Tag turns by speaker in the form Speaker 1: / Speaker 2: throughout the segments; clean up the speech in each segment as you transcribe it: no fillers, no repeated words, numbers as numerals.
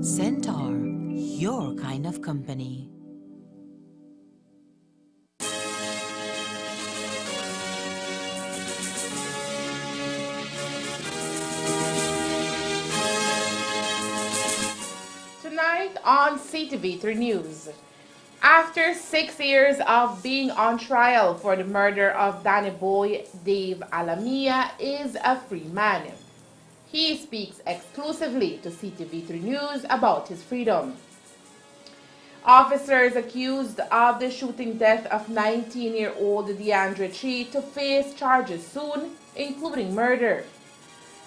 Speaker 1: Centaur, your kind of company.
Speaker 2: Tonight on CTV3 News. After 6 years of being on trial for the murder of Danny boy, Dave Alamia is a free man. He speaks exclusively to CTV3 News about his freedom. Officers accused of the shooting death of 19-year-old DeAndre Chi to face charges soon, including murder.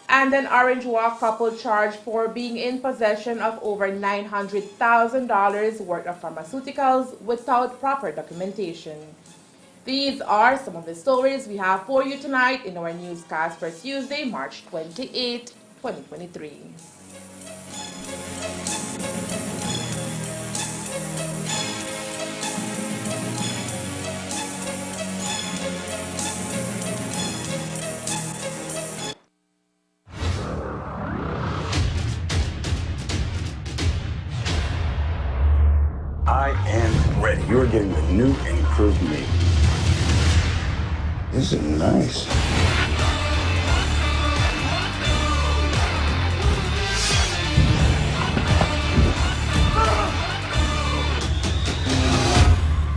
Speaker 2: And an Orange Walk couple charged for being in possession of over $900,000 worth of pharmaceuticals without proper documentation. These are some of the stories we have for you tonight in our newscast for Tuesday, March 28, 2023.
Speaker 3: I am ready. You are getting the new and improved me. This is nice.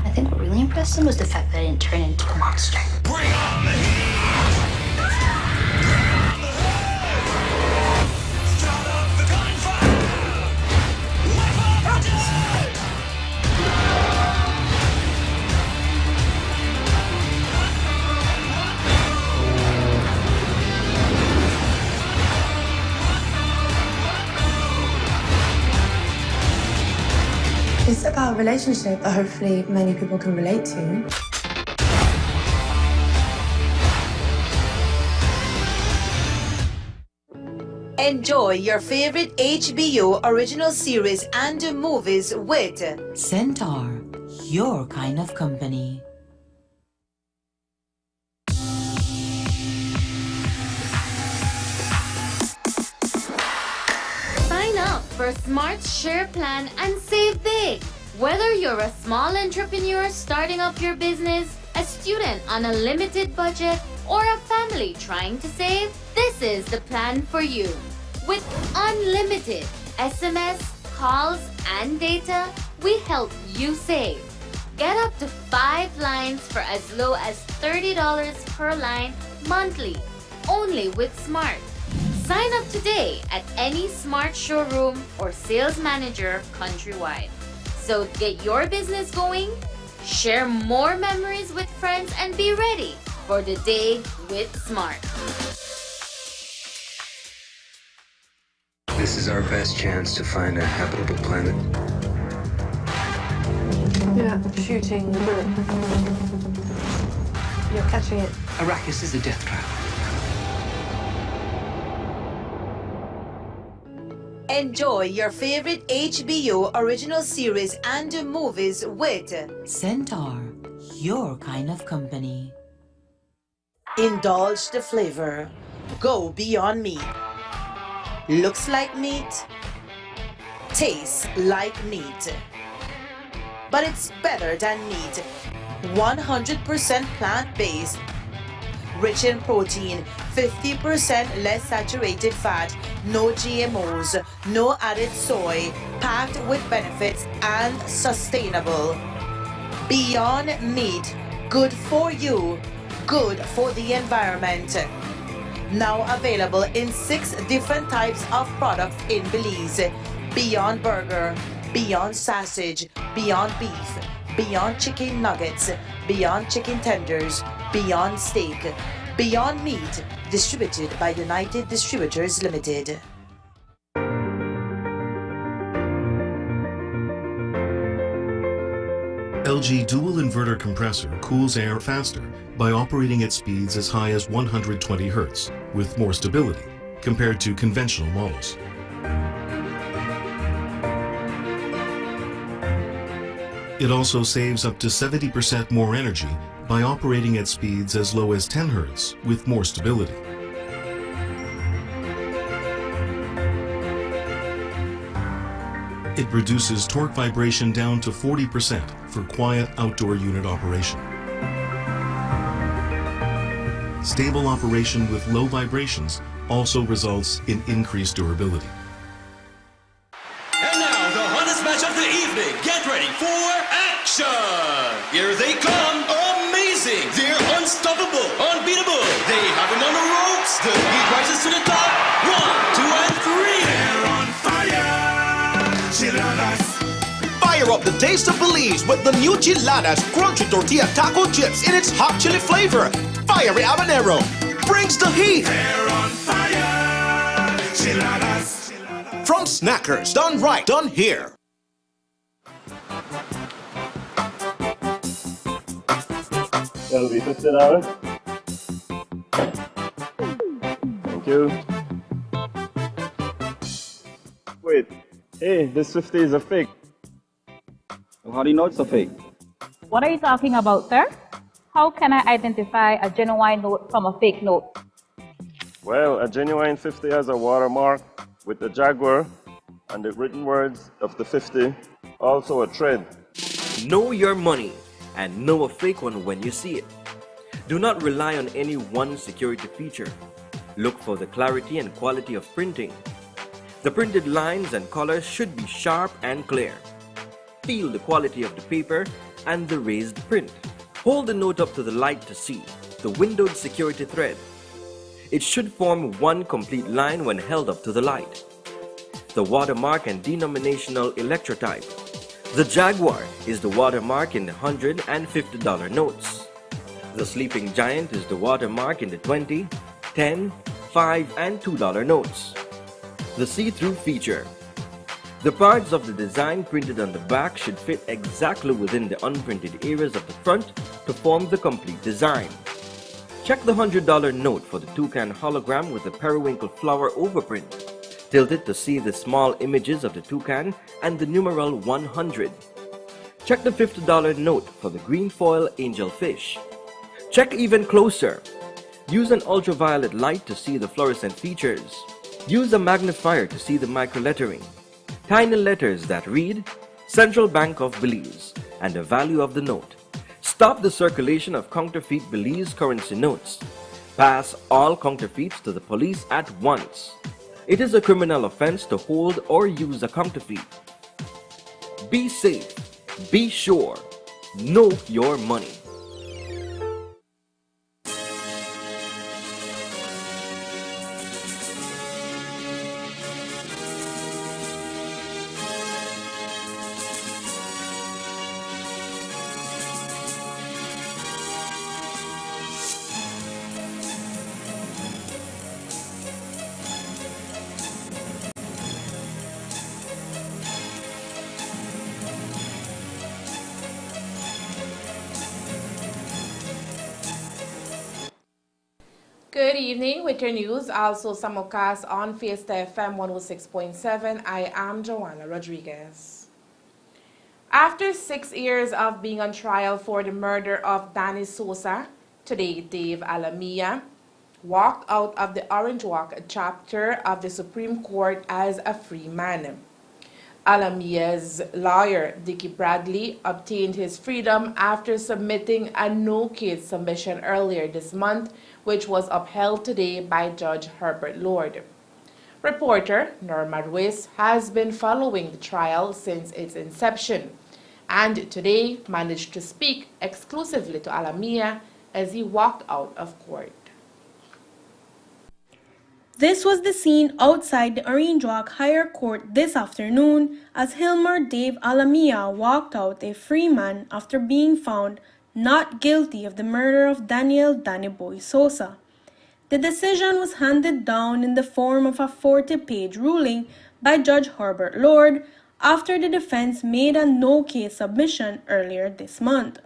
Speaker 4: I think what really impressed him was the fact that I didn't turn into a monster.
Speaker 5: Bring on the heat! Start up the gunfire! Weapon dead!
Speaker 6: It's about a relationship that hopefully many people can relate to.
Speaker 7: Enjoy your favorite HBO original series and movies with
Speaker 1: Centaur, your kind of company.
Speaker 8: Sign up for Smart Share Plan and save big. Whether you're a small entrepreneur starting up your business, a student on a limited budget, or a family trying to save, this is the plan for you. With unlimited SMS, calls, and data, we help you save. Get up to 5 lines for as low as $30 per line monthly, only with Smart. Sign up today at any Smart showroom or sales manager countrywide. So get your business going, share more memories with friends, and be ready for the day with Smart.
Speaker 9: This is our best chance to find a habitable planet.
Speaker 6: You're shooting the bullet. You're catching it.
Speaker 9: Arrakis is a death trap.
Speaker 7: Enjoy your favorite HBO original series and movies with
Speaker 1: Centaur, your kind of company.
Speaker 7: Indulge the flavor. Go beyond meat. Looks like meat. Tastes like meat. But it's better than meat. 100% plant-based. Rich in protein, 50% less saturated fat, no GMOs, no added soy, packed with benefits and sustainable. Beyond meat, good for you, good for the environment. Now available in 6 different types of products in Belize. Beyond burger, beyond sausage, beyond beef, beyond chicken nuggets, beyond chicken tenders, beyond steak, beyond meat, distributed by United Distributors Limited.
Speaker 10: LG dual inverter compressor cools air faster by operating at speeds as high as 120 Hz with more stability compared to conventional models. It also saves up to 70% more energy by operating at speeds as low as 10 Hz with more stability. It reduces torque vibration down to 40% for quiet outdoor unit operation. Stable operation with low vibrations also results in increased durability.
Speaker 5: And now, the hottest match of the evening. Get ready for action! Here they come. Amazing! They're unstoppable, unbeatable. They have him on the ropes. The heat rises to the top. 1, 2, and 3. They're on fire. Chiladas.
Speaker 11: Fire up the taste of Belize with the new Chiladas crunchy tortilla taco chips in its hot chili flavor. Fiery habanero brings the heat.
Speaker 5: They're on fire. Chiladas.
Speaker 11: From Snackers, done right, done here.
Speaker 12: LV $50. Thank you. Wait, hey, this 50 is a fake.
Speaker 13: How do you know it's a fake?
Speaker 14: What are you talking about, sir? How can I identify a genuine note from a fake note?
Speaker 12: Well, a genuine 50 has a watermark with the Jaguar and the written words of the 50, also a thread.
Speaker 15: Know your money and know a fake one when you see it. Do not rely on any one security feature. Look for the clarity and quality of printing. The printed lines and colors should be sharp and clear. Feel the quality of the paper and the raised print. Hold the note up to the light to see the windowed security thread. It should form one complete line when held up to the light. The watermark and denominational electrotype. The Jaguar is the watermark in the $100 and $50 notes. The Sleeping Giant is the watermark in the $20, $10, $5, and $2 notes. The see-through feature. The parts of the design printed on the back should fit exactly within the unprinted areas of the front to form the complete design. Check the $100 note for the toucan hologram with the periwinkle flower overprint. Tilt it to see the small images of the toucan and the numeral 100. Check the $50 note for the green foil angelfish. Check even closer. Use an ultraviolet light to see the fluorescent features. Use a magnifier to see the microlettering. Tiny letters that read Central Bank of Belize and the value of the note. Stop the circulation of counterfeit Belize currency notes. Pass all counterfeits to the police at once. It is a criminal offense to hold or use a counterfeit. Be safe, be sure, know your money.
Speaker 2: Good evening with your news, also simulcast on Fiesta FM 106.7. I am Joanna Rodriguez. After 6 years of being on trial for the murder of Danny Sosa, today Dave Alamia walked out of the Orange Walk chapter of the Supreme Court as a free man. Alamia's lawyer, Dickie Bradley, obtained his freedom after submitting a no-case submission earlier this month, which was upheld today by Judge Herbert Lord. Reporter Norma Ruiz has been following the trial since its inception, and today managed to speak exclusively to Alamia as he walked out of court.
Speaker 16: This was the scene outside the Orange Walk Higher Court this afternoon as Hilmer Dave Alamia walked out a free man after being found not guilty of the murder of Daniel "Danny Boy" Sosa. The decision was handed down in the form of a 40-page ruling by Judge Herbert Lord after the defense made a no-case submission earlier this month.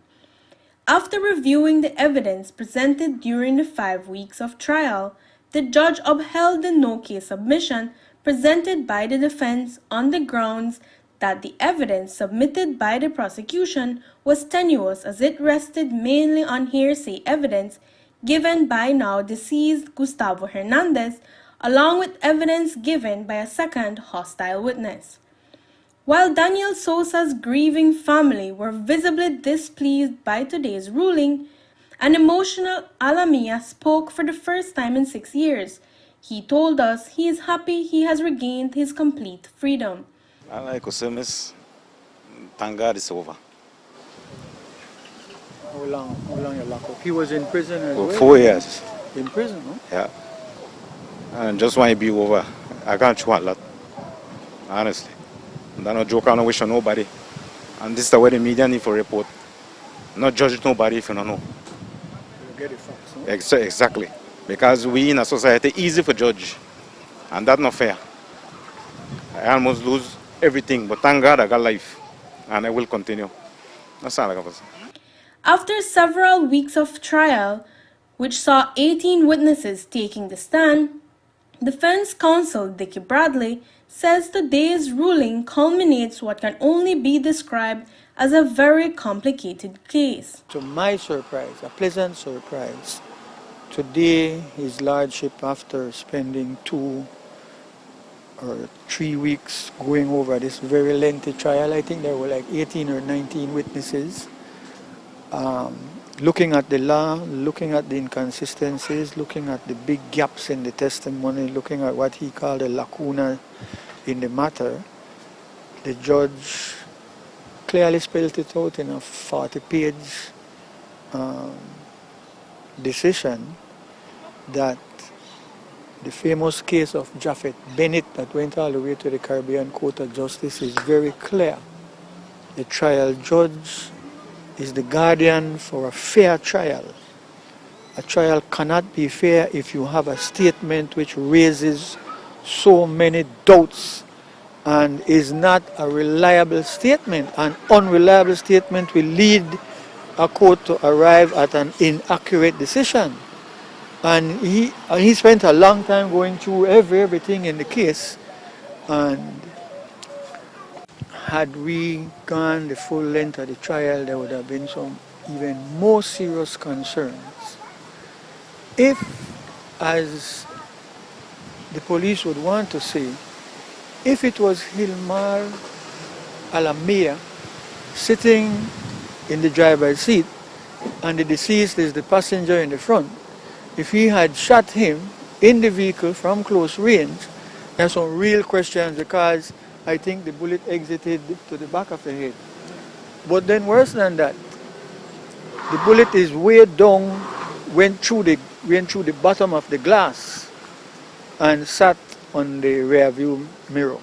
Speaker 16: After reviewing the evidence presented during the 5 weeks of trial, the judge upheld the no-case submission presented by the defense on the grounds that the evidence submitted by the prosecution was tenuous as it rested mainly on hearsay evidence given by now deceased Gustavo Hernandez, along with evidence given by a second hostile witness. While Daniel Sosa's grieving family were visibly displeased by today's ruling, an emotional Alamia spoke for the first time in 6 years. He told us he is happy he has regained his complete freedom.
Speaker 17: I like to say, miss, thank God it's over.
Speaker 18: How long you lock up? He was in prison as well?
Speaker 17: 4 years.
Speaker 18: In prison, no?
Speaker 17: Yeah. And just want to be over. I can't chew a lot. Honestly. I'm not joke, I don't wish on nobody. And this is the way the media need for report. Not judge nobody if you don't know.
Speaker 18: You get the facts, no?
Speaker 17: Exactly. Because we in a society easy for judge. And that's not fair. I almost lose everything, but thank God I got life. And I will continue. That's all I got to say.
Speaker 16: After several weeks of trial, which saw 18 witnesses taking the stand, defense counsel Dickie Bradley says today's ruling culminates what can only be described as a very complicated case.
Speaker 18: To my surprise, a pleasant surprise, today His Lordship, after spending 2 or 3 weeks going over this very lengthy trial, I think there were like 18 or 19 witnesses, looking at the law, looking at the inconsistencies, looking at the big gaps in the testimony, looking at what he called a lacuna in the matter, the judge clearly spelled it out in a 40-page decision that the famous case of Japhet Bennett that went all the way to the Caribbean Court of Justice is very clear. The trial judge is the guardian for a fair trial. A trial cannot be fair if you have a statement which raises so many doubts and is not a reliable statement. An unreliable statement will lead a court to arrive at an inaccurate decision. And he spent a long time going through everything in the case, and had we gone the full length of the trial, there would have been some even more serious concerns. If, as the police would want to say, if it was Hilmar Alamia sitting in the driver's seat and the deceased is the passenger in the front, if he had shot him in the vehicle from close range, there's some real questions, because I think the bullet exited to the back of the head. But then worse than that, the bullet is way down, went through the bottom of the glass and sat on the rear view mirror.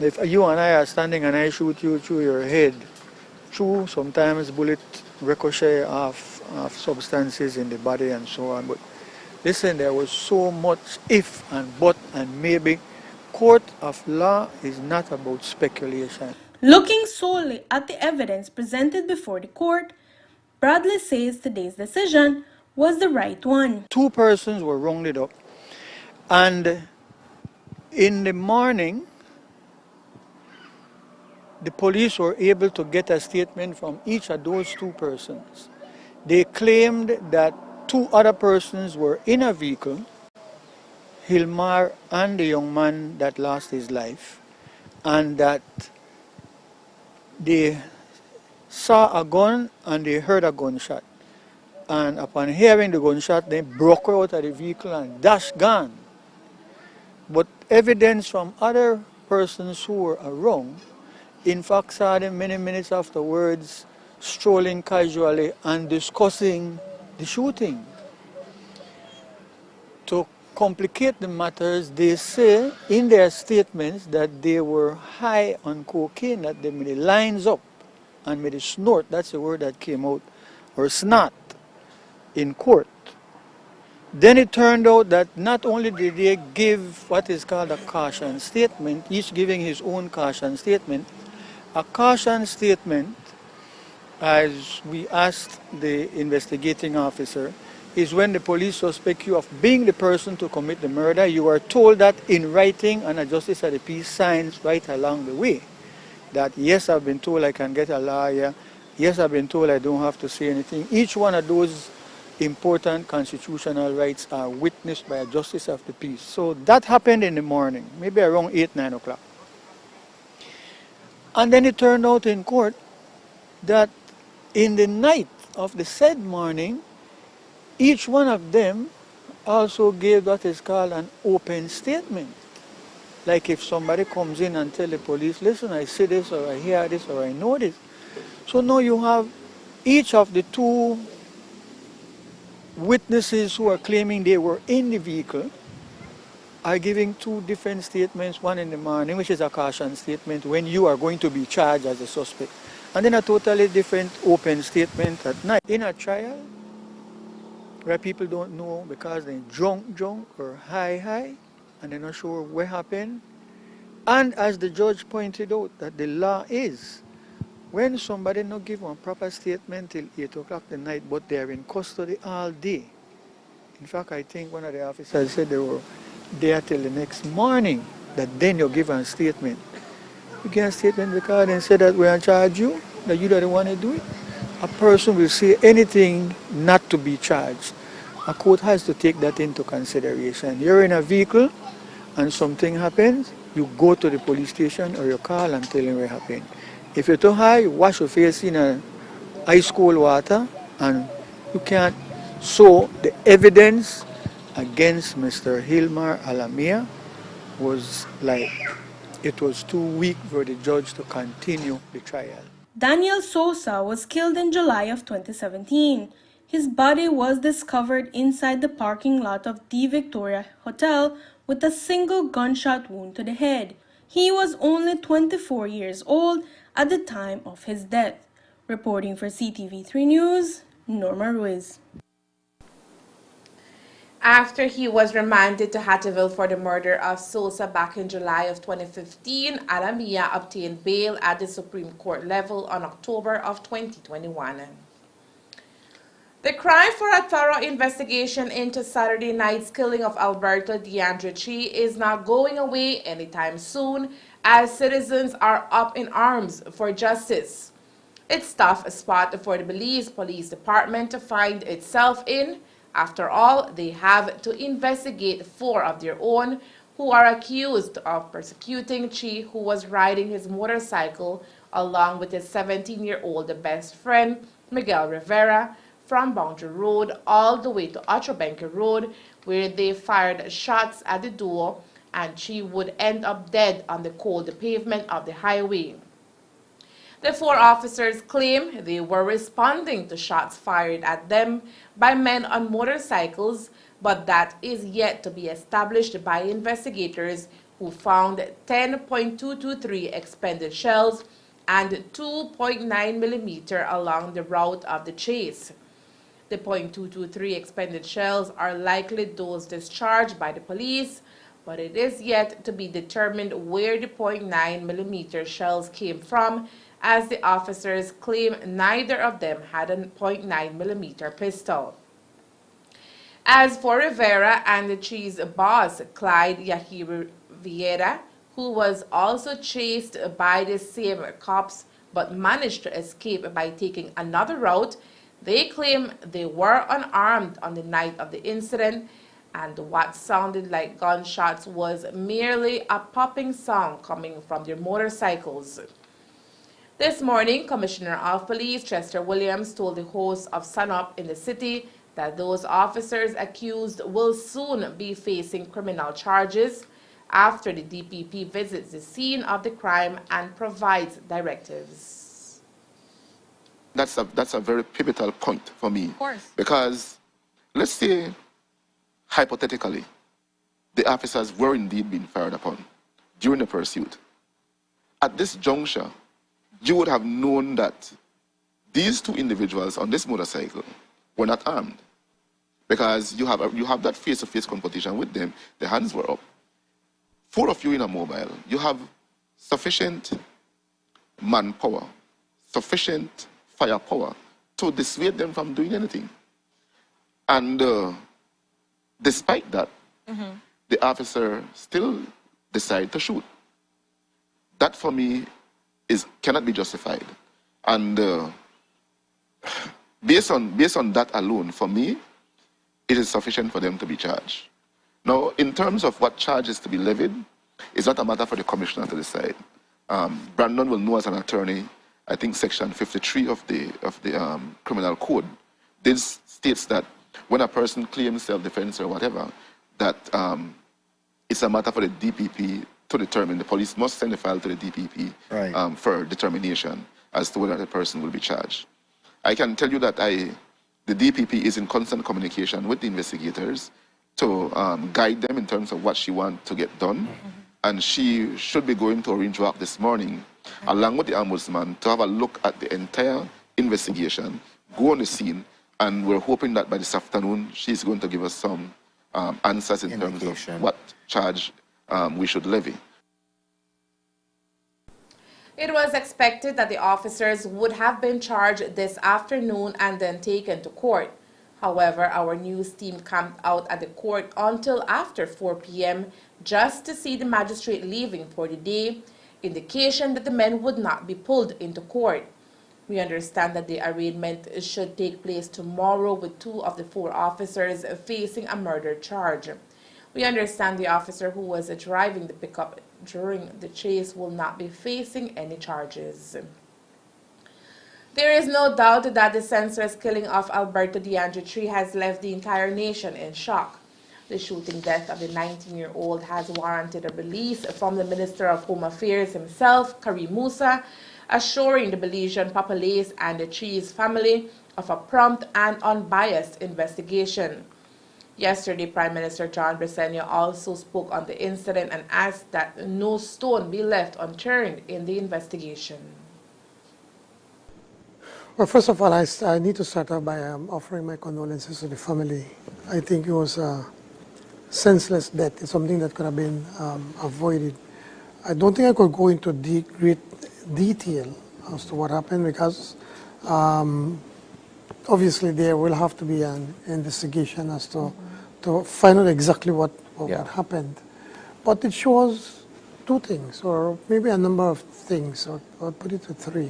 Speaker 18: If you and I are standing and I shoot you through your head, sometimes bullet ricochet off substances in the body and so on. But listen, there was so much if and but and maybe. Court of law is not about speculation.
Speaker 16: Looking solely at the evidence presented before the court, Bradley says today's decision was the right one.
Speaker 18: 2 persons were rounded up, and in the morning, the police were able to get a statement from each of those 2 persons. They claimed that 2 other persons were in a vehicle, Hilmar and the young man that lost his life, and that they saw a gun and they heard a gunshot. And upon hearing the gunshot, they broke out of the vehicle and dashed gone. But evidence from other persons who were around, in fact, saw them many minutes afterwards strolling casually and discussing the shooting. To complicate the matters, they say in their statements that they were high on cocaine, that they made the lines up and made a snort, that's the word that came out, or snot, in court. Then it turned out that not only did they give what is called a caution statement, each giving his own caution statement. A caution statement, as we asked the investigating officer, is when the police suspect you of being the person to commit the murder, you are told that in writing, and a justice of the peace signs right along the way. That yes, I've been told I can get a lawyer, yes, I've been told I don't have to say anything. Each one of those important constitutional rights are witnessed by a justice of the peace. So that happened in the morning, maybe around 8, 9 o'clock. And then it turned out in court that in the night of the said morning, each one of them also gave what is called an open statement. Like if somebody comes in and tell the police, listen, I see this, or I hear this, or I know this. So now you have each of the two witnesses who are claiming they were in the vehicle are giving two different statements, one in the morning, which is a caution statement when you are going to be charged as a suspect, and then a totally different open statement at night. In a trial, where people don't know because they're drunk or high, and they're not sure what happened. And as the judge pointed out, that the law is, when somebody not give one proper statement till 8 o'clock at night, but they're in custody all day. In fact, I think one of the officers said they were there till the next morning, that then you give a statement. You give a statement because they say that we are charge you, that you don't want to do it. A person will say anything not to be charged. A court has to take that into consideration. You're in a vehicle and something happens, you go to the police station or you call and tell them what happened. If you're too high, wash your face in a ice cold water, and you can't. So the evidence against Mr. Hilmar Alamia was like, it was too weak for the judge to continue the trial.
Speaker 16: Daniel Sosa was killed in July of 2017. His body was discovered inside the parking lot of the Victoria Hotel with a single gunshot wound to the head. He was only 24 years old at the time of his death. Reporting for CTV3 News, Norma Ruiz.
Speaker 2: After he was remanded to Hattieville for the murder of Sosa back in July of 2015, Alamia obtained bail at the Supreme Court level on October of 2021. The cry for a thorough investigation into Saturday night's killing of Alberto DeAndre Chi is not going away anytime soon, as citizens are up in arms for justice. It's tough spot for the Belize Police Department to find itself in. After all, they have to investigate 4 of their own who are accused of persecuting Chi, who was riding his motorcycle along with his 17-year-old best friend, Miguel Rivera, from Boundary Road all the way to Ochobenque Road, where they fired shots at the duo, and Chi would end up dead on the cold pavement of the highway. The 4 officers claim they were responding to shots fired at them by men on motorcycles, but that is yet to be established by investigators who found 10.223 expended shells and 2.9 millimeter along the route of the chase. The .223 expended shells are likely those discharged by the police, but it is yet to be determined where the .9 millimeter shells came from, as the officers claim neither of them had a .9 millimeter pistol. As for Rivera and the Chi's boss, Clyde Yahir Vieira, who was also chased by the same cops but managed to escape by taking another route, they claim they were unarmed on the night of the incident, and what sounded like gunshots was merely a popping sound coming from their motorcycles. This morning, Commissioner of Police Chester Williams told the host of Sun Up in the city that those officers accused will soon be facing criminal charges after the DPP visits the scene of the crime and provides directives.
Speaker 19: That's a very pivotal point for me. Of course. Because let's say, hypothetically, the officers were indeed being fired upon during the pursuit. At this juncture, you would have known that these 2 individuals on this motorcycle were not armed, because you have that face-to-face confrontation with them. Their hands were up. 4 of you in a mobile. You have sufficient manpower, sufficient firepower to dissuade them from doing anything. And despite that, the officer still decided to shoot. That, for me, cannot be justified. And based on that alone, for me, it is sufficient for them to be charged. Now, in terms of what charges to be levied, it's not a matter for the commissioner to decide. Brandon will know as an attorney, I think section 53 of the criminal code, this states that when a person claims self-defense or whatever, that it's a matter for the DPP to determine. The police must send a file to the DPP for determination as to whether the person will be charged. I can tell you that the DPP is in constant communication with the investigators to guide them in terms of what she wants to get done. And she should be going to Orange Walk this morning, along with the ombudsman, to have a look at the entire investigation, go on the scene, and we're hoping that by this afternoon, she's going to give us some answers in terms of what charge we should levy.
Speaker 2: It was expected that the officers would have been charged this afternoon and then taken to court. However, our news team camped out at the court until after 4 p.m. just to see the magistrate leaving for the day, indication that the men would not be pulled into court. We understand that the arraignment should take place tomorrow with 2 of the 4 officers facing a murder charge. We understand the officer who was driving the pickup during the chase will not be facing any charges. There is no doubt that the senseless killing of Alberto DeAndre Chi has left the entire nation in shock. The shooting death of the 19-year-old has warranted a release from the Minister of Home Affairs himself, Karim Musa, assuring the Belizean populace and the Chi's family of a prompt and unbiased investigation. Yesterday, Prime Minister John Bresenia also spoke on the incident and asked that no stone be left unturned in the investigation.
Speaker 20: Well, first of all, I need to start off by offering my condolences to the family. I think it was a senseless death. It's something that could have been avoided. I don't think I could go into great detail as to what happened because obviously there will have to be an investigation as to find out exactly what happened. But it shows 2 things, or maybe a number of things, or I'll put it to 3.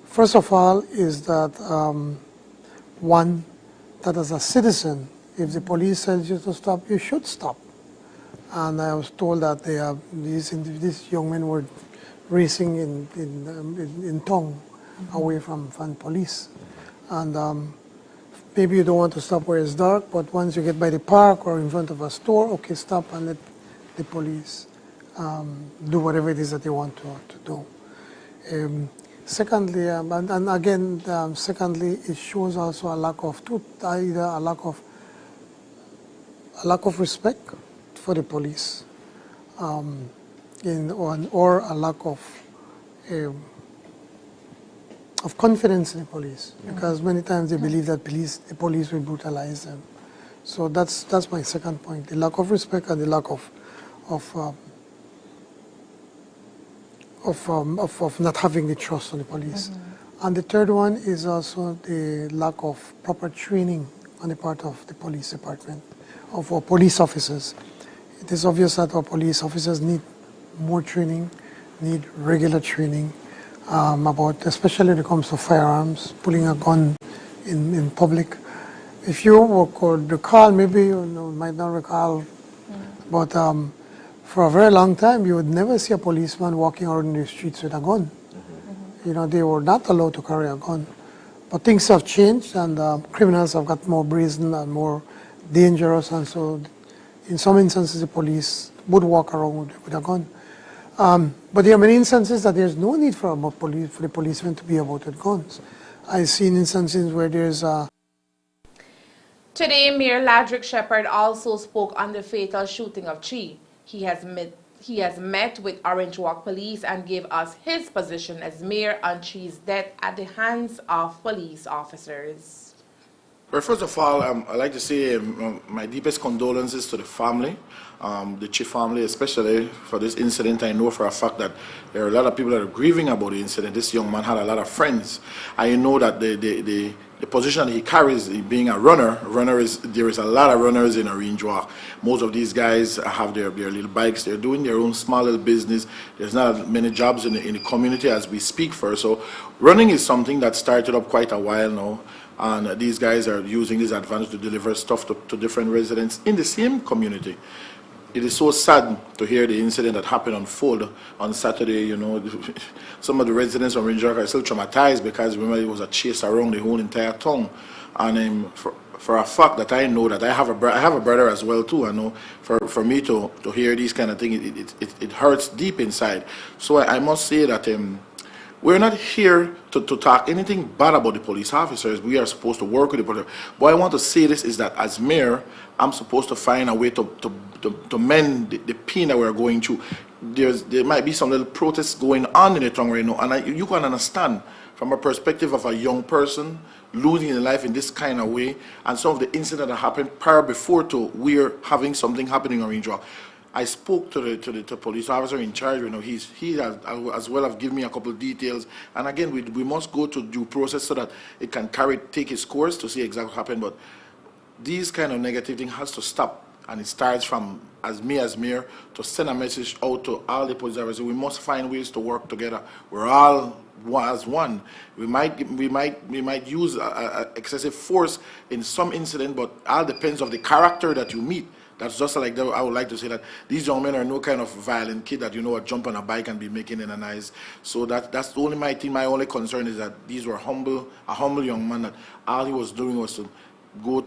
Speaker 20: First of all is that, one, that as a citizen, if the police tells you to stop, you should stop. And I was told that these young men were racing in tongue away from police. And maybe you don't want to stop where it's dark, but once you get by the park or in front of a store, okay, stop and let the police do whatever it is that they want to do. Secondly, and again, secondly, it shows also a lack of either a lack of respect for the police, or a lack of confidence in the police, because many times they believe that the police will brutalize them. So that's my second point: the lack of respect and the lack of not having the trust on the police. And the third one is also the lack of proper training on the part of the police department, of our police officers. It is obvious that our police officers need more training, need regular training about, especially when it comes to firearms, pulling a gun in public. If you could recall, maybe you might not recall, but for a very long time, you would never see a policeman walking around in the streets with a gun. You know, they were not allowed to carry a gun. But things have changed, and criminals have got more brazen and more dangerous, and so in some instances, the police would walk around with a gun. But there are many instances that there's no need for the policemen to be about with guns. I've seen instances where there's
Speaker 2: Today, Mayor Ladrick Shepherd also spoke on the fatal shooting of Chi. He has met with Orange Walk Police and gave us his position as mayor on Chi's death at the hands of police officers.
Speaker 21: Well, first of all, I'd like to say my deepest condolences to the family, the Chi family, especially for this incident. I know for a fact that there are a lot of people that are grieving about the incident. This young man had a lot of friends. I know that the position he carries, being a runner there is a lot of runners in Orange Walk. Most of these guys have their little bikes. They're doing their own small little business. There's not many jobs in the community as we speak for. So running is something that started up quite a while now. And these guys are using this advantage to deliver stuff to different residents in the same community. it is so sad to hear the incident that happened unfold on Saturday. You know, some of the residents of Orange Walk are still traumatized because remember it was a chase around the whole entire town. And for a fact that I know that I have a brother as well too. I know for me to hear these kind of things, it hurts deep inside. So I must say that we're not here to talk anything bad about the police officers. We are supposed to work with the police. What I want to say this is that as mayor, I'm supposed to find a way to mend the pain that we're going through. There might be some little protests going on in the town right now, and you can understand from a perspective of a young person losing their life in this kind of way, and some of the incidents that happened prior before to we're having something happening in Orange Walk. I spoke to the police officer in charge. You know, he has as well have given me a couple of details. And again, we must go to due process so that it can take its course to see exactly what happened. But these kind of negative thing has to stop, and it starts from as mayor to send a message out to all the police officers. We must find ways to work together. We're all as one. We might use excessive force in some incident, but all depends on the character that you meet. That's just like that. I would like to say that these young men are no kind of violent kid that would jump on a bike and be making it nice. So that's the only my thing. My only concern is that these were a humble young man that all he was doing was to go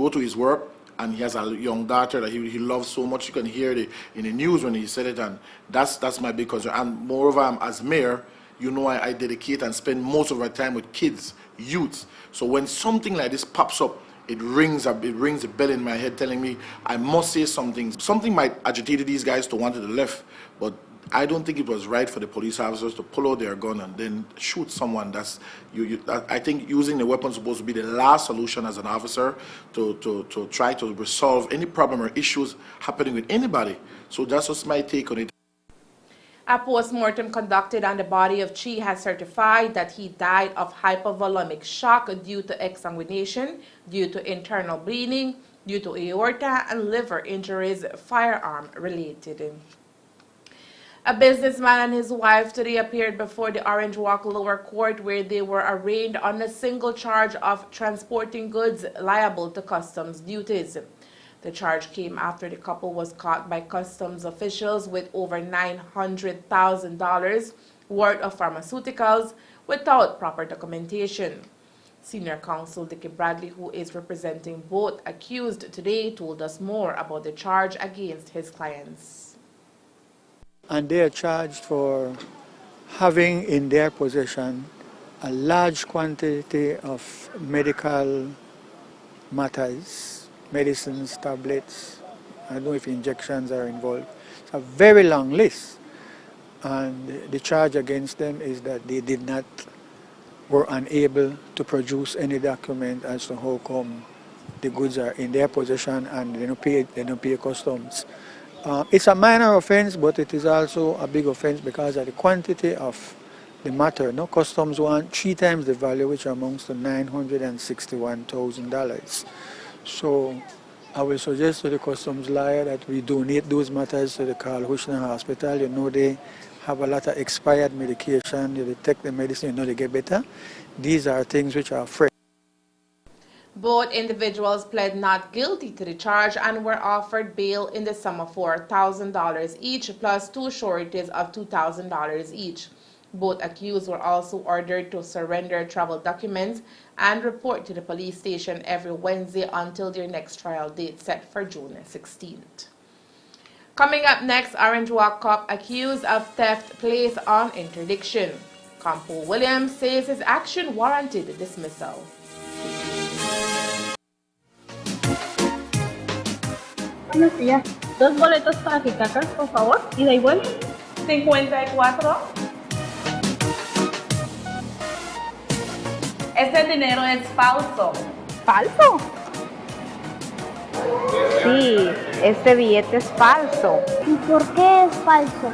Speaker 21: to his work, and he has a young daughter that he loves so much. You can hear it in the news when he said it, and that's my big concern. And moreover, as mayor, you know, I dedicate and spend most of my time with kids, youths. So when something like this pops up, it rings a bell in my head telling me I must say something. Something might agitate these guys to want to the left, but I don't think it was right for the police officers to pull out their gun and then shoot someone. I think using the weapon is supposed to be the last solution as an officer to try to resolve any problem or issues happening with anybody. So that's just my take on it.
Speaker 2: A post-mortem conducted on the body of Chi has certified that he died of hypovolemic shock due to exsanguination, due to internal bleeding, due to aorta and liver injuries, firearm related. A businessman and his wife today appeared before the Orange Walk lower court, where they were arraigned on a single charge of transporting goods liable to customs duties. The charge came after the couple was caught by customs officials with over $900,000 worth of pharmaceuticals without proper documentation. Senior counsel Dickie Bradley, who is representing both accused today, told us more about the charge against his clients.
Speaker 18: And they are charged for having in their possession a large quantity of medical matters, medicines, tablets, I don't know if injections are involved. It's a very long list. And the charge against them is that they were unable to produce any document as to how come the goods are in their possession and they don't pay customs. It's a minor offense, but it is also a big offense because of the quantity of the matter. No, customs want 3 times the value, which amounts to $961,000. So I will suggest to the customs lawyer that we donate those matters to the Carl Hushner Hospital. You know, they have a lot of expired medication. You take the medicine, you know they get better. These are things which are fresh.
Speaker 2: Both individuals pled not guilty to the charge and were offered bail in the sum of $4,000 each, plus 2 sureties of $2,000 each. Both accused were also ordered to surrender travel documents and report to the police station every Wednesday until their next trial date set for June 16th. Coming up next, Orange Walk cop accused of theft placed on interdiction. Campo Williams says his action warranted dismissal.
Speaker 14: Buenos días. 2 boletos para Kikakers, por favor. ¿Ida y vuelta?
Speaker 2: 54. Ese dinero es falso.
Speaker 14: ¿Falso?
Speaker 3: Sí, este billete es falso.
Speaker 22: ¿Y por qué es falso?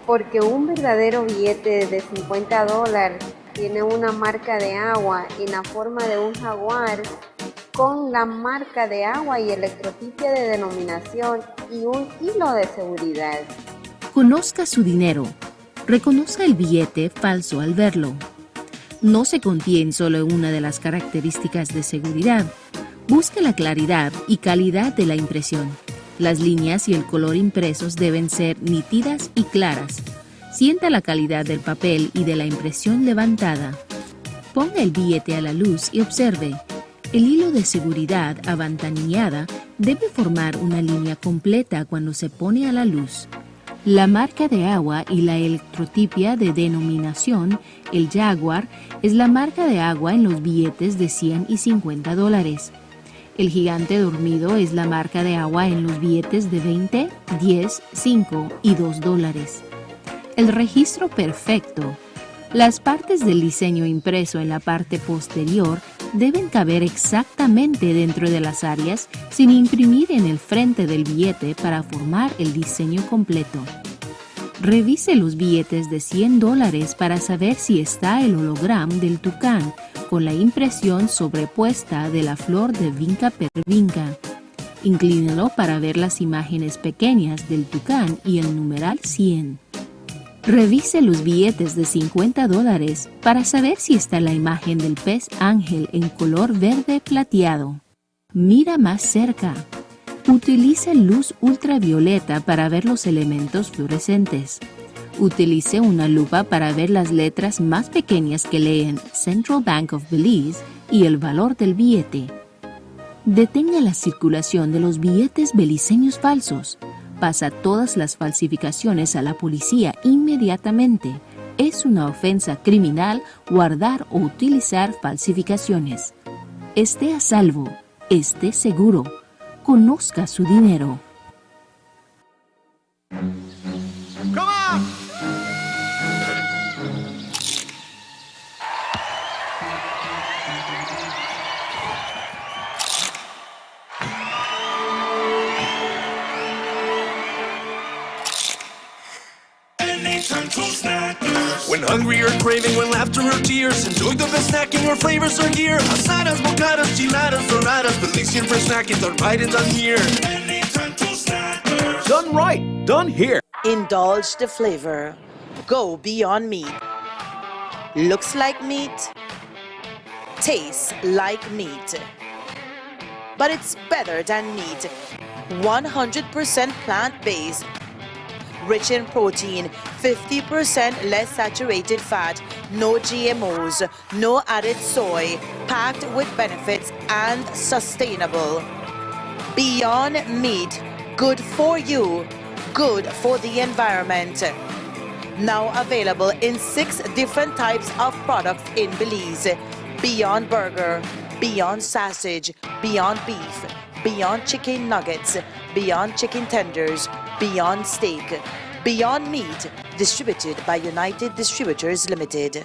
Speaker 3: Porque un verdadero billete de $50 tiene una marca de agua en la forma de un jaguar con la marca de agua y electrotipia de denominación y un hilo de seguridad.
Speaker 23: Conozca su dinero. Reconozca el billete falso al verlo. No se confíe en solo una de las características de seguridad. Busca la claridad y calidad de la impresión. Las líneas y el color impresos deben ser nítidas y claras. Sienta la calidad del papel y de la impresión levantada. Ponga el billete a la luz y observe. El hilo de seguridad abantanillada debe formar una línea completa cuando se pone a la luz. La marca de agua y la electrotipia de denominación, el Jaguar, es la marca de agua en los billetes de $100 y $50. El gigante dormido es la marca de agua en los billetes de $20, $10, $5 y $2. El registro perfecto. Las partes del diseño impreso en la parte posterior deben caber exactamente dentro de las áreas sin imprimir en el frente del billete para formar el diseño completo. Revise los billetes de $100 para saber si está el holograma del tucán con la impresión sobrepuesta de la flor de vinca per vinca. Inclínelo para ver las imágenes pequeñas del tucán y el numeral 100. Revise los billetes de $50 para saber si está la imagen del pez ángel en color verde plateado. Mira más cerca. Utilice luz ultravioleta para ver los elementos fluorescentes. Utilice una lupa para ver las letras más pequeñas que leen Central Bank of Belize y el valor del billete. Detenga la circulación de los billetes beliceños falsos. Pasa todas las falsificaciones a la policía inmediatamente. Es una ofensa criminal guardar o utilizar falsificaciones. Esté a salvo, esté seguro, conozca su dinero.
Speaker 4: When hungry or craving, when laughter or tears, enjoy the best snacking or flavors are here. Asadas, bocadas, chiladas, doradas, delicious for snacking, done right and done here.
Speaker 11: Done right, done here.
Speaker 7: Indulge the flavor. Go beyond meat. Looks like meat. Tastes like meat. But it's better than meat. 100% plant-based. Rich in protein, 50% less saturated fat, no GMOs, no added soy, packed with benefits and sustainable. Beyond meat, good for you, good for the environment. Now available in 6 different types of products in Belize. Beyond burger, beyond sausage, beyond beef, beyond chicken nuggets, beyond chicken tenders, beyond steak, beyond meat, distributed by United Distributors Limited.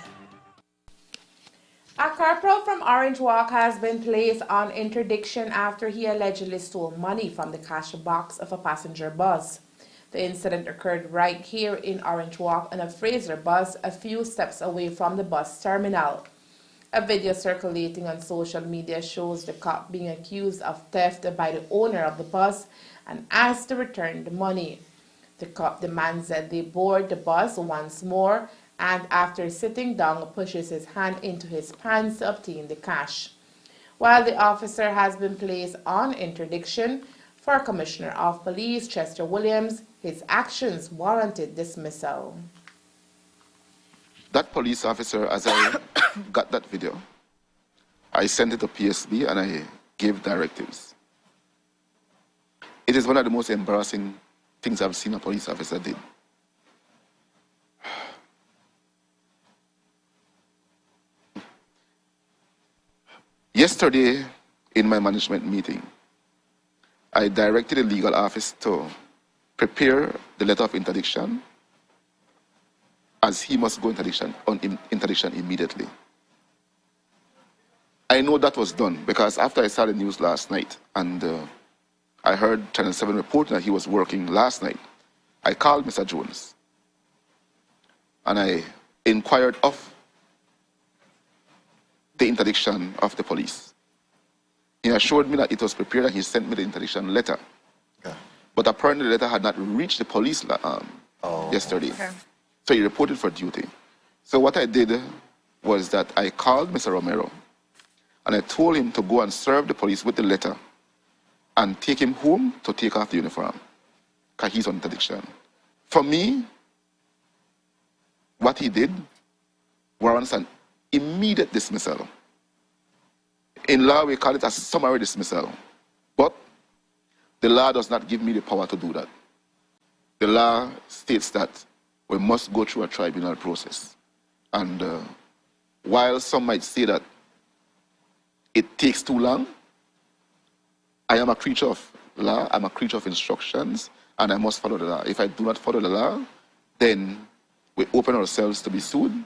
Speaker 2: A corporal from Orange Walk has been placed on interdiction after he allegedly stole money from the cash box of a passenger bus. The incident occurred right here in Orange Walk on a Fraser bus a few steps away from the bus terminal. A video circulating on social media shows the cop being accused of theft by the owner of the bus and asked to return the money. The cop demands that they board the bus once more and after sitting down pushes his hand into his pants to obtain the cash. While the officer has been placed on interdiction, for Commissioner of Police Chester Williams, his actions warranted dismissal.
Speaker 19: That police officer, as I got that video, I sent it to PSB and I gave directives. It is one of the most embarrassing things I've seen a police officer did. Yesterday, in my management meeting, I directed the legal office to prepare the letter of interdiction, as he must go interdiction immediately. I know that was done because after I saw the news last night and I heard Channel 7 reporting that he was working last night, I called Mr. Jones and I inquired of the interdiction of the police. He assured me that it was prepared and he sent me the interdiction letter. Okay. But apparently the letter had not reached the police yesterday. Okay. So he reported for duty. So what I did was that I called Mr. Romero and I told him to go and serve the police with the letter and take him home to take off the uniform, because he's on interdiction. For me, what he did warrants an immediate dismissal. In law, we call it a summary dismissal, but the law does not give me the power to do that. The law states that we must go through a tribunal process. And while some might say that it takes too long, I am a creature of law, I'm a creature of instructions, and I must follow the law. If I do not follow the law, then we open ourselves to be sued.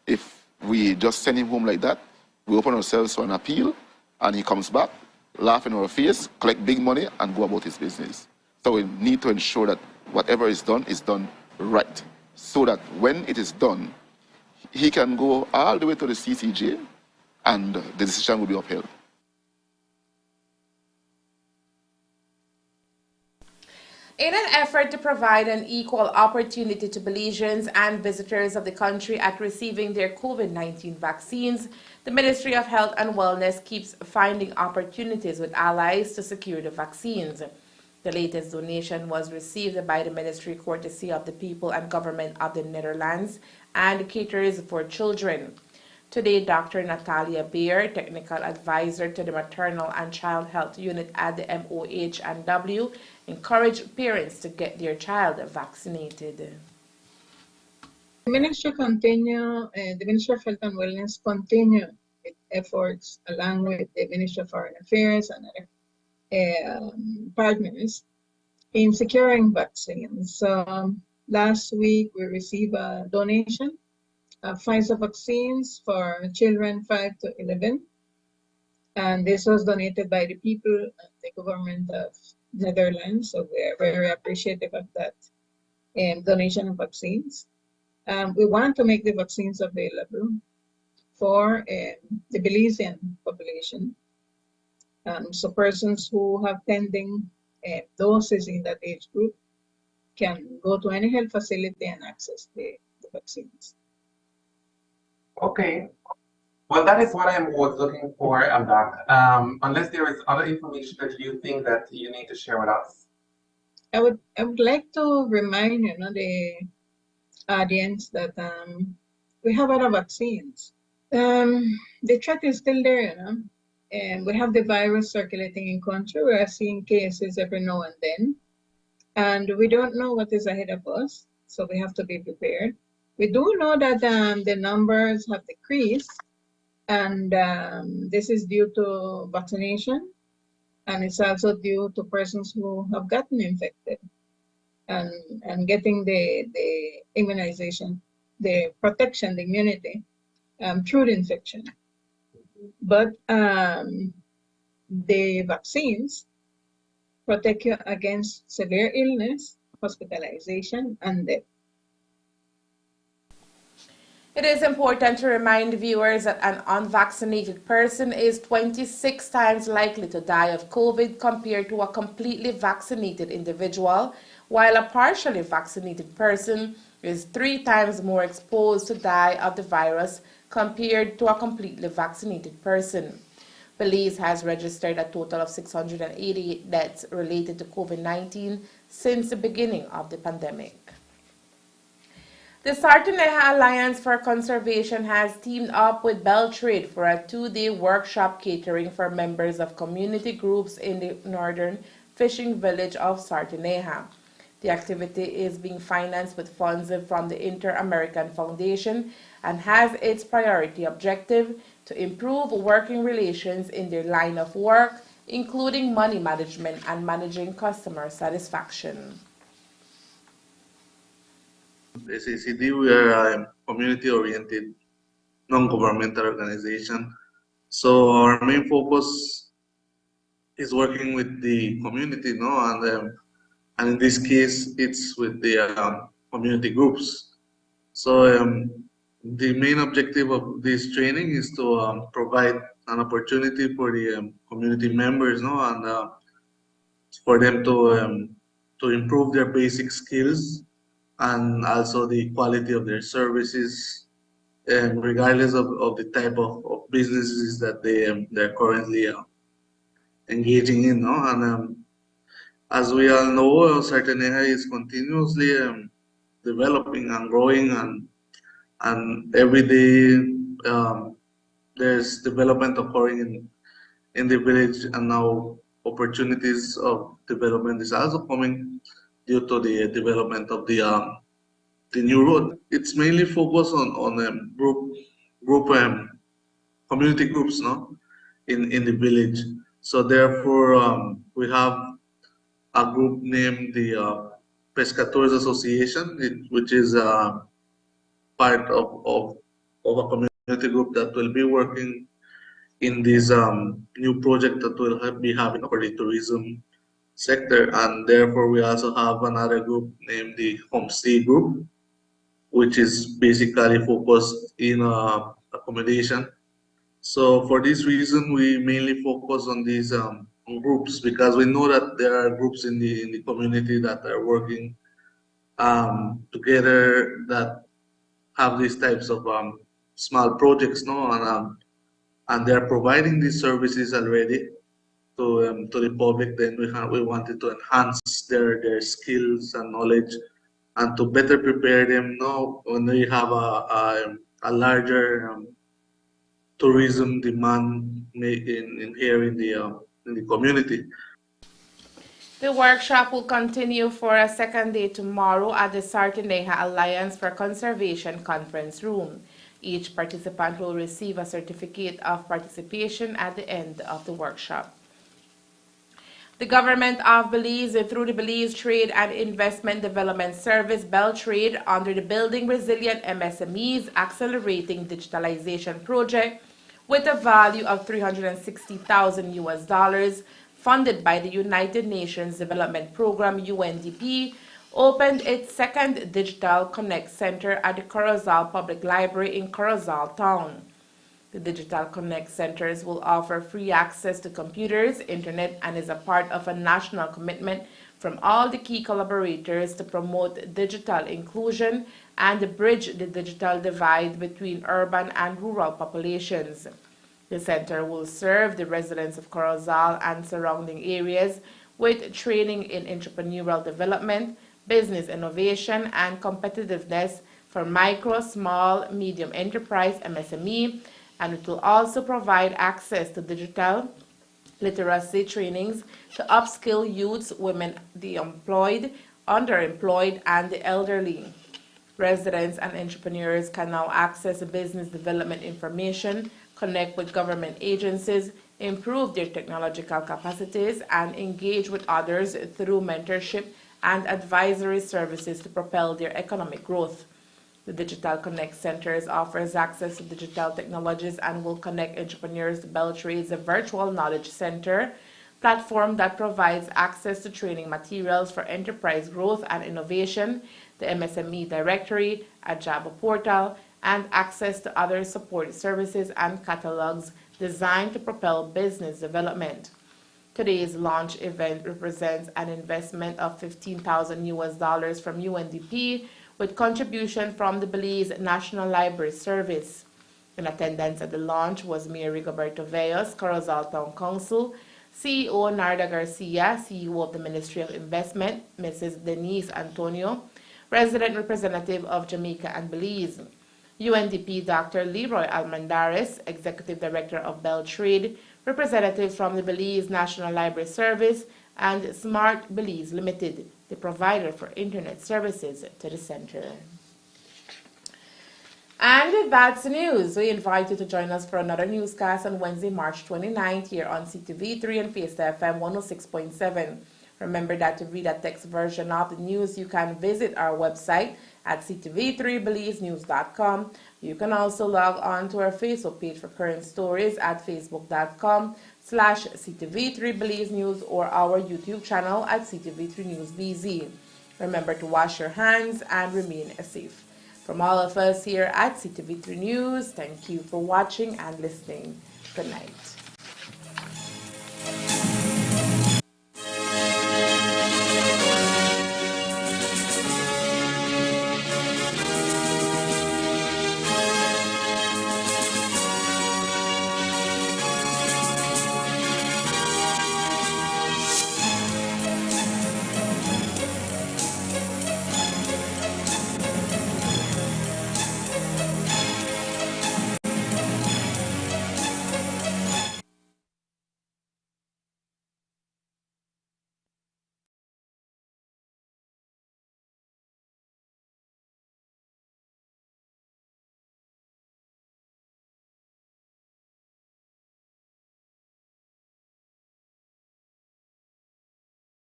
Speaker 19: If we just send him home like that, we open ourselves to an appeal, and he comes back, laugh in our face, collect big money, and go about his business. So we need to ensure that whatever is done right, so that when it is done, he can go all the way to the CCJ, and the decision will be upheld.
Speaker 2: In an effort to provide an equal opportunity to Belizeans and visitors of the country at receiving their COVID-19 vaccines, the Ministry of Health and Wellness keeps finding opportunities with allies to secure the vaccines. The latest donation was received by the ministry courtesy of the people and government of the Netherlands and Caterers for Children. Today, Dr. Natalia Beer, Technical Advisor to the Maternal and Child Health Unit at the MOH&W, encouraged parents to get their child vaccinated.
Speaker 6: The Ministry the Ministry of Health and Wellness continue its efforts along with the Ministry of Foreign Affairs and other partners in securing vaccines. Last week, we received a donation of Pfizer vaccines for children 5 to 11. And this was donated by the people and the government of Netherlands. So we're very appreciative of that donation of vaccines. We want to make the vaccines available for the Belizean population. So persons who have pending doses in that age group can go to any health facility and access the vaccines.
Speaker 8: Okay. Well, that is what I was looking for, Doc. Unless there is other information that you think that you need to share with us.
Speaker 6: I would like to remind the audience that we have other vaccines. The threat is still there, and we have the virus circulating in country. We are seeing cases every now and then, and we don't know what is ahead of us, so we have to be prepared. We do know that the numbers have decreased, and this is due to vaccination, and it's also due to persons who have gotten infected and getting the immunization, the protection, the immunity through the infection. But the vaccines protect you against severe illness, hospitalization, and death.
Speaker 2: It is important to remind viewers that an unvaccinated person is 26 times likely to die of COVID compared to a completely vaccinated individual, while a partially vaccinated person is 3 times more exposed to die of the virus compared to a completely vaccinated person. Belize has registered a total of 688 deaths related to COVID-19 since the beginning of the pandemic. The Sartaneja Alliance for Conservation has teamed up with Beltrade for a 2-day workshop catering for members of community groups in the northern fishing village of Sartaneja. The activity is being financed with funds from the Inter-American Foundation and has its priority objective to improve working relations in their line of work, including money management and managing customer satisfaction.
Speaker 9: The CCD, we are a community-oriented, non-governmental organization. So our main focus is working with the community, and in this case, it's with the community groups. So the main objective of this training is to provide an opportunity for the community members, and for them to improve their basic skills and also the quality of their services, regardless of the type of businesses that they're currently engaging in. No? And as we all know, Sarteneja is continuously developing and growing, and every day there's development occurring in the village, and now opportunities of development is also coming due to the development of the new road. It's mainly focused on community groups, no, in the village. So therefore, we have a group named the Pescatores Association, which is part of a community group that will be working in this new project that will be having for the tourism sector. And therefore, we also have another group named the Homestay Group, which is basically focused in accommodation. So for this reason, we mainly focus on these groups, because we know that there are groups in the community that are working together, that have these types of small projects, no, and they're providing these services already to the public. Then we wanted to enhance their skills and knowledge, and to better prepare them, no, when we have a larger tourism demand here in the community.
Speaker 2: The workshop will continue for a second day tomorrow at the Sarteneja Alliance for Conservation Conference Room. Each participant will receive a certificate of participation at the end of the workshop. The government of Belize, through the Belize Trade and Investment Development Service, Beltrade, under the Building Resilient MSMEs Accelerating Digitalization Project, with a value of $360,000, funded by the United Nations Development Program UNDP, opened its second Digital Connect Center at the Corozal Public Library in Corozal Town. The Digital Connect Centers will offer free access to computers, internet, and is a part of a national commitment from all the key collaborators to promote digital inclusion and bridge the digital divide between urban and rural populations. The center will serve the residents of Corozal and surrounding areas with training in entrepreneurial development, business innovation, and competitiveness for micro, small, medium enterprise (MSME), and it will also provide access to digital literacy trainings to upskill youths, women, the employed, underemployed, and the elderly. Residents and entrepreneurs can now access business development information, connect with government agencies, improve their technological capacities, and engage with others through mentorship and advisory services to propel their economic growth. The Digital Connect Centers offers access to digital technologies and will connect entrepreneurs to Beltrade's Virtual Knowledge Center platform that provides access to training materials for enterprise growth and innovation, the MSME directory, a Java portal, and access to other support services and catalogs designed to propel business development. Today's launch event represents an investment of $15,000 from UNDP, with contribution from the Belize National Library Service. In attendance at the launch was Mayor Rigoberto Vellos, Corozal Town Council, CEO Narda Garcia, CEO of the Ministry of Investment, Mrs. Denise Antonio, Resident Representative of Jamaica and Belize, UNDP Dr. Leroy Almendares, Executive Director of Beltrade, representatives from the Belize National Library Service, and Smart Belize Limited, the provider for internet services to the center. And that's the news. We invite you to join us for another newscast on Wednesday, March 29th here on CTV3 and Fiesta FM 106.7. Remember that to read a text version of the news, you can visit our website at ctv3belizenews.com. You can also log on to our Facebook page for current stories at facebook.com/CTV3BelizeNews or our YouTube channel at CTV3 News BZ. Remember to wash your hands and remain safe. From all of us here at CTV3 News, thank you for watching and listening. Good night.